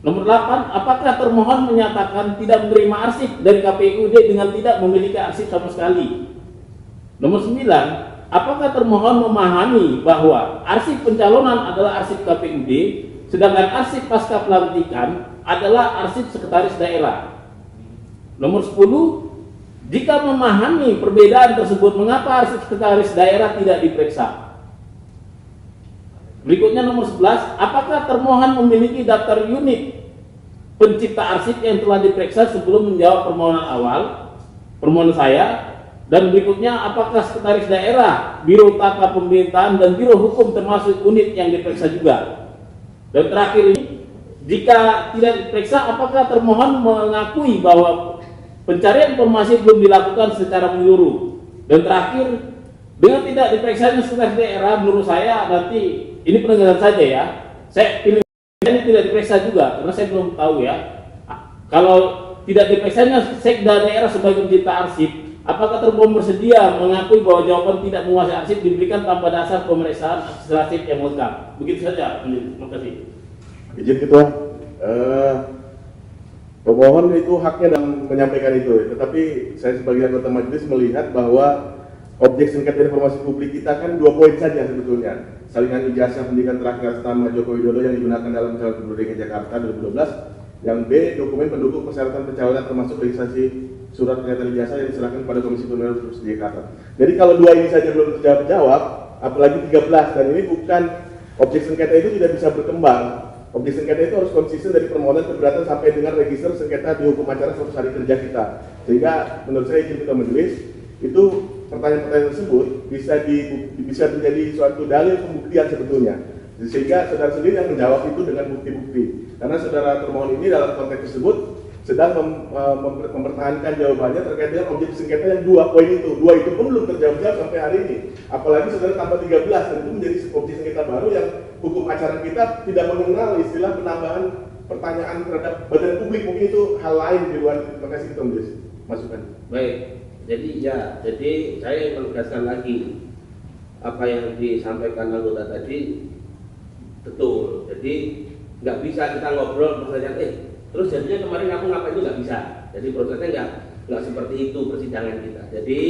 Nomor 8, apakah termohon menyatakan tidak menerima arsip dari KPUD dengan tidak memiliki arsip sama sekali? Nomor 9, apakah termohon memahami bahwa arsip pencalonan adalah arsip KPUD, sedangkan arsip pasca pelantikan adalah arsip sekretaris daerah? Nomor 10, jika memahami perbedaan tersebut, mengapa arsip sekretaris daerah tidak diperiksa? Berikutnya nomor 11, apakah termohon memiliki daftar unit pencipta arsip yang telah diperiksa sebelum menjawab permohonan saya? Dan berikutnya, apakah sekretaris daerah, biro tata pemerintahan, dan biro hukum termasuk unit yang diperiksa juga? Dan terakhir ini, jika tidak diperiksa, apakah termohon mengakui bahwa pencarian informasi belum dilakukan secara menyeluruh? Dan terakhir, dengan tidak diperiksanya sekretaris daerah, menurut saya nanti ini penegasan saja ya. Saya pilih ini tidak diperiksa juga karena saya belum tahu ya. Kalau tidak diperiksanya sekda daerah sebagai pencipta arsip, apakah termohon bersedia mengakui bahwa jawaban tidak menguasai arsip diberikan tanpa dasar pemeriksaan administratif yang lengkap? Begitu saja. Terima kasih. Izin Ketua, pemohon itu haknya dalam menyampaikan itu, tetapi saya sebagai anggota majelis melihat bahwa objek sengketa informasi publik kita kan 2 poin saja sebetulnya. Salinan ijazah pendidikan terakhir atas nama Joko Widodo yang digunakan dalam calon gubernur DKI Jakarta 2012. Yang B, dokumen pendukung persyaratan pencalonan termasuk registrasi surat pernyataan ijazah yang diserahkan pada Komisi Pemilihan Provinsi Jakarta. Jadi kalau 2 ini saja belum terjawab, apalagi 13, dan ini bukan objek sengketa itu tidak bisa berkembang. Objek sengketa itu harus konsisten dari permohonan keberatan sampai dengan register sengketa di hukum acara 100 hari kerja kita. Sehingga menurut saya izin Ketua Majelis itu pertanyaan-pertanyaan tersebut bisa menjadi suatu dalil pembuktian sebetulnya, sehingga saudara sendiri yang menjawab itu dengan bukti-bukti, karena saudara termohon ini dalam konteks tersebut sedang mempertahankan jawabannya terkait dengan objek sengketa yang 2 poin itu. 2 itu pun belum terjawab sampai hari ini, apalagi saudara tambah 13, dan itu menjadi objek sengketa baru yang hukum acara kita tidak mengenal istilah penambahan pertanyaan terhadap badan publik. Mungkin itu hal lain di luar. Terima kasih Ketua Majelis masukan. Baik. Jadi saya menegaskan lagi apa yang disampaikan anggota tadi betul. Jadi nggak bisa kita ngobrol pertanyaan terus jadinya kemarin aku ngapain, itu nggak bisa. Jadi prosesnya nggak seperti itu persidangan kita. Jadi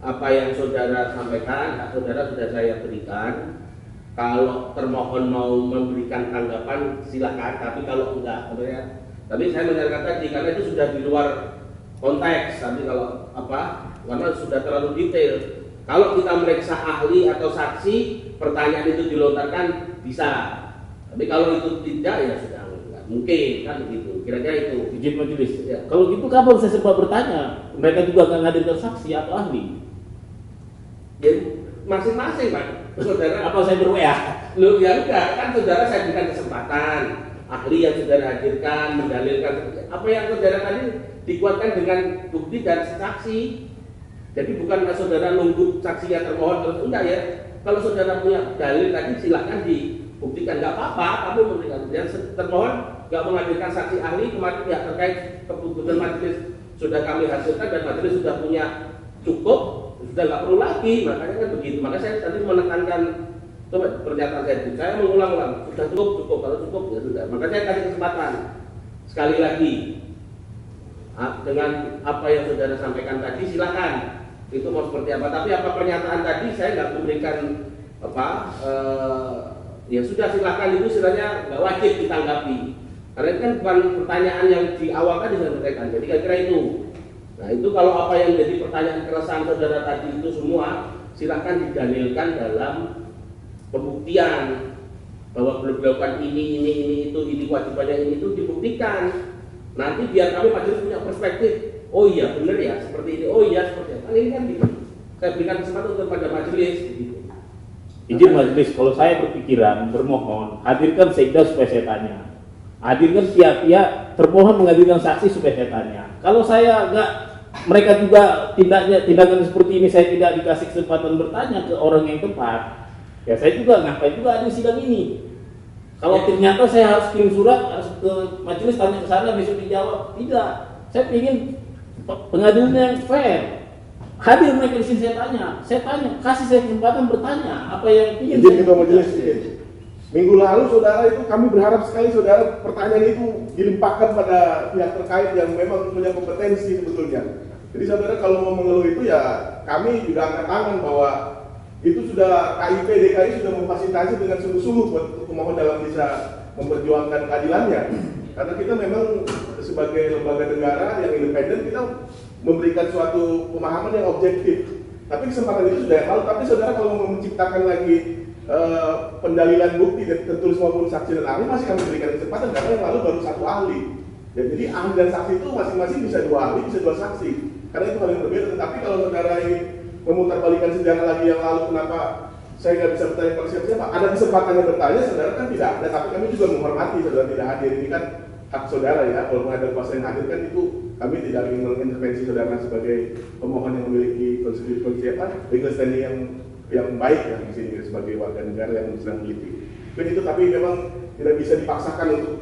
apa yang saudara sampaikan, hak saudara sudah saya berikan. Kalau termohon mau memberikan tanggapan silakan, tapi kalau enggak, tapi saya menyarankan tadi karena itu sudah di luar konteks. Tapi kalau karena sudah terlalu detail. Kalau kita meriksa ahli atau saksi, pertanyaan itu dilontarkan bisa. Tapi kalau itu tidak, ya sudah nggak mungkin kan begitu. Kira-kira itu. Izin majelis. Ya. Kalau gitu kapan saya sempat bertanya? Mereka juga nggak ngadirkan saksi atau ahli? Ya masing-masing Pak. Saudara apa saya ber-WA? Loh ya enggak, kan saudara saya berikan kesempatan. Ahli yang saudara hadirkan, mendalilkan apa yang saudara tadi dikuatkan dengan bukti dan saksi. Jadi bukan saudara nunggu saksinya termohon terus, enggak ya. Kalau saudara punya dalil tadi silakan dibuktikan, enggak apa-apa. Kamu memberikan yang termohon enggak menghadirkan saksi ahli, kemarin pihak terkait keputusan majelis sudah kami hasilkan dan majelis sudah punya cukup, sudah enggak perlu lagi. Makanya kan begitu. Maka saya tadi menekankan pernyataan saya mengulang-ulang, sudah cukup, kalau cukup ya sudah. Maka saya kasih kesempatan sekali lagi dengan apa yang saudara sampaikan tadi, silakan itu mau seperti apa. Tapi apa pernyataan tadi saya nggak memberikan ya sudah silakan, itu istilahnya nggak wajib ditanggapi karena itu kan bukan pertanyaan yang di awal tadi saya sampaikan. Jadi kira-kira itu. Nah itu kalau apa yang jadi pertanyaan keresahan saudara tadi itu semua silakan didalilkan dalam pembuktian bahwa belum dilakukan ini kewajibannya itu dibuktikan. Nanti biar kami majelis punya perspektif. Oh iya benar ya seperti ini. Oh iya seperti itu. Ini kan saya berikan kesempatan kepada majelis. Gitu. Izin majelis, kalau saya berpikiran bermohon hadirkan sekda supaya saya tanya. Hadirkan pihak-pihak termohon menghadirkan saksi supaya saya tanya. Kalau saya enggak, mereka juga tindakan seperti ini saya tidak dikasih kesempatan bertanya ke orang yang tepat. Ya saya juga ngapain juga ada sidang ini. Kalau ternyata saya harus kirim surat, harus ke majelis tanya ke sana besok dijawab. Tidak. Saya ingin pengadilan yang fair. Hadir mereka di sini saya tanya, kasih saya kesempatan bertanya apa yang ingin. Izin Ketua Majelis. Minggu lalu saudara itu kami berharap sekali saudara pertanyaan itu dilimpahkan pada pihak terkait yang memang punya kompetensi sebetulnya. Jadi saudara kalau mau mengeluh itu ya kami juga angkat tangan bahwa itu sudah KIP DKI sudah memfasilitasi dengan sungguh-sungguh buat pemohon dalam bisa memperjuangkan keadilannya. Karena kita memang sebagai lembaga negara yang independen kita memberikan suatu pemahaman yang objektif. Tapi kesempatan itu sudah yang lalu. Tapi saudara kalau mau menciptakan lagi pendalilan bukti dan tertulis maupun saksi dan ahli masih kami berikan kesempatan karena yang lalu baru satu ahli. Ya, jadi ahli dan saksi itu masing-masing bisa dua ahli, bisa dua saksi. Karena itu hal yang berbeda. Tetapi kalau saudara ingin memutarbalikkan sejarah lagi yang lalu, kenapa saya nggak bisa bertanya kepada siapa-siapa? Ada kesempatan yang bertanya, saudara kan tidak ada. Tapi kami juga menghormati saudara tidak hadir. Ini kan hak saudara ya. Kalau ada kuasa yang hadir kan itu kami tidak ingin mengintervensi saudara sebagai pemohon yang memiliki konsep legal standing yang baik ya di sini sebagai warga negara yang sedang meneliti. Itu tapi memang tidak bisa dipaksakan untuk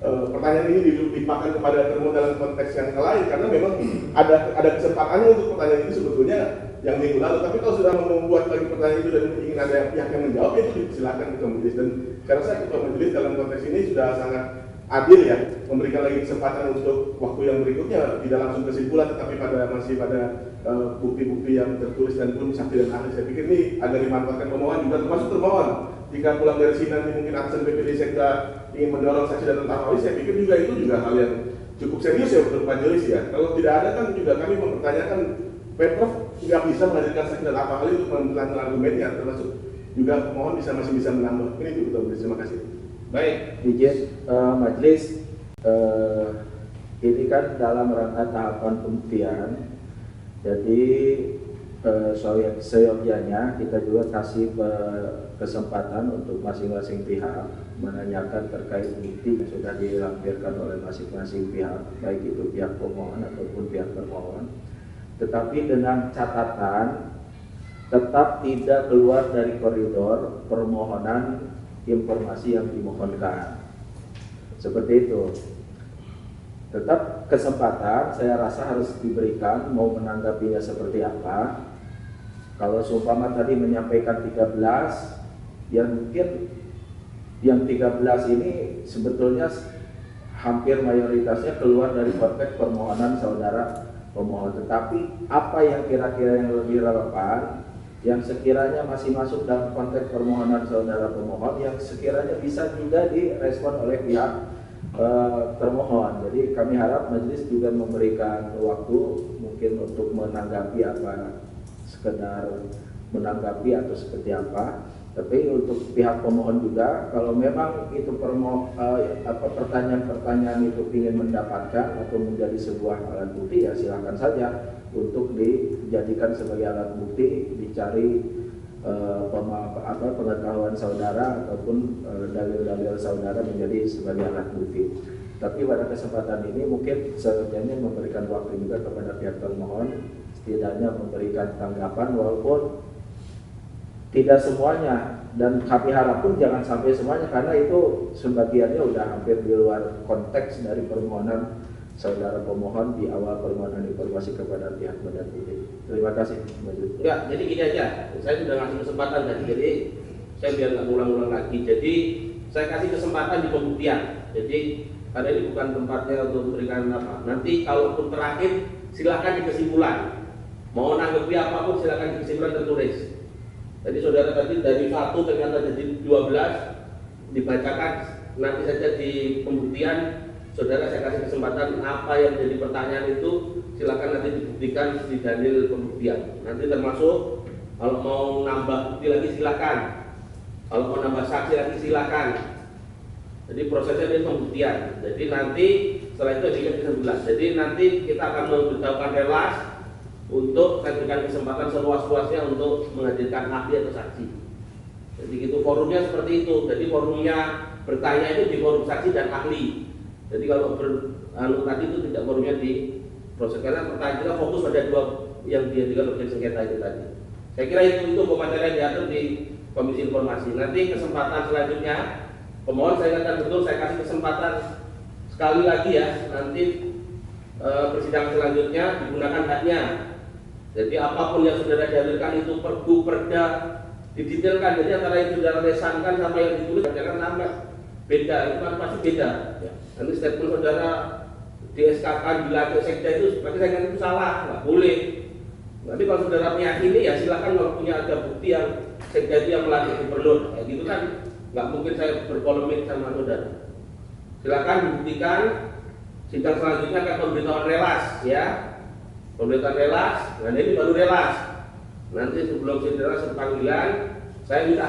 pertanyaan ini dilimpahkan kepada termohon dalam konteks yang lain karena memang ada kesempatannya untuk pertanyaan ini sebetulnya yang minggu lalu. Tapi kalau sudah membuat lagi pertanyaan itu dan ingin ada pihak yang menjawab itu silakan ketua majelis. Dan saya rasa ketua majelis dalam konteks ini sudah sangat adil ya, memberikan lagi kesempatan untuk waktu yang berikutnya tidak langsung kesimpulan tetapi masih pada bukti-bukti yang tertulis dan pun saksi dan ahli. Saya pikir ini agar dimanfaatkan pemohon juga termasuk termohon jika pulang dari sini nanti mungkin atasan BPD Sekda ingin mendorong saksi dan ahli, saya pikir juga itu juga hal yang cukup serius ya untuk majelis ya. Kalau tidak ada kan juga kami mempertanyakan Pemprov nggak bisa menghadirkan saksi dan ahli untuk menerangkan argumennya, termasuk juga pemohon masih bisa menambah. Ini itu betul. Terima kasih. Baik, izin majelis, ini kan dalam rangka tahapan pembuktian, jadi seyogyanya kita juga kasih kesempatan untuk masing-masing pihak menanyakan terkait bukti yang sudah dilampirkan oleh masing-masing pihak, baik itu pihak pemohon ataupun pihak termohon, tetapi dengan catatan tetap tidak keluar dari koridor permohonan informasi yang dimohonkan. Seperti itu. Tetap kesempatan saya rasa harus diberikan mau menanggapinya seperti apa. Kalau seumpama tadi menyampaikan 13, yang mungkin yang 13 ini sebetulnya hampir mayoritasnya keluar dari konteks permohonan saudara pemohon. Tetapi apa yang kira-kira yang lebih relevan, yang sekiranya masih masuk dalam konteks permohonan saudara pemohon, yang sekiranya bisa juga direspon oleh pihak termohon. Jadi kami harap majelis juga memberikan waktu mungkin untuk menanggapi apa, sekedar menanggapi atau seperti apa. Tapi untuk pihak pemohon juga, kalau memang itu pertanyaan-pertanyaan itu ingin mendapatkan atau menjadi sebuah alat bukti, ya silakan saja untuk dijadikan sebagai alat bukti, dicari pengetahuan saudara ataupun dalil-dalil saudara menjadi sebagai alat bukti. Tapi pada kesempatan ini mungkin sebenarnya memberikan waktu juga kepada pihak termohon, setidaknya memberikan tanggapan walaupun tidak semuanya, dan kami harap pun jangan sampai semuanya karena itu sebagiannya udah hampir di luar konteks dari permohonan saudara pemohon di awal permohonan informasi kepada pihak badan publik. Terima kasih. Ya, jadi gini aja, saya sudah ngasih kesempatan tadi, jadi saya biar nggak ngulang-ngulang lagi. Jadi saya kasih kesempatan di pembuktian. Jadi karena ini bukan tempatnya untuk memberikan apa. Nanti kalaupun terakhir silakan di kesimpulan. Mau nanggapi apapun silakan di kesimpulan tertulis. Jadi saudara tadi dari 1 ternyata jadi 12 dibacakan nanti saja di pembuktian. Saudara saya kasih kesempatan apa yang jadi pertanyaan itu silakan nanti dibuktikan di dalil pembuktian. Nanti termasuk kalau mau nambah bukti lagi silakan. Kalau mau nambah saksi lagi silakan. Jadi prosesnya ini pembuktian. Jadi nanti setelah itu di 11. Jadi nanti kita akan memberitahukan relas untuk saya berikan kesempatan seluas-luasnya untuk menghadirkan ahli atau saksi. Jadi itu forumnya seperti itu. Jadi forumnya bertanya itu di forum saksi dan ahli. Jadi kalau tadi itu tidak forumnya di proses karena pertanyaan kita fokus pada dua yang diajukan objek sengketa itu tadi. Saya kira itu pematerian diatur di Komisi Informasi. Nanti kesempatan selanjutnya pemohon saya katakan betul, saya kasih kesempatan sekali lagi ya. Nanti persidangan selanjutnya digunakan haknya. Jadi apapun yang saudara dalilkan itu perbu, perda, didetailkan. Jadi antara yang saudara lesankan sama yang ditulis jangan nambah, beda, itu kan pasti beda. Nanti statement saudara di SK dilatih sekda itu berarti saya itu salah, nggak boleh. Nanti kalau saudara meyakini ya silakan, kalau punya ada bukti yang sekda itu yang melatih gubernur, kayak gitu kan nggak mungkin saya berpolemik sama saudara. Silakan dibuktikan. Sidang selanjutnya akan pemberitahuan relas, ya. Pemberitahuan relas, nah ini baru relas. Nanti sebelum saudara panggilan, saya minta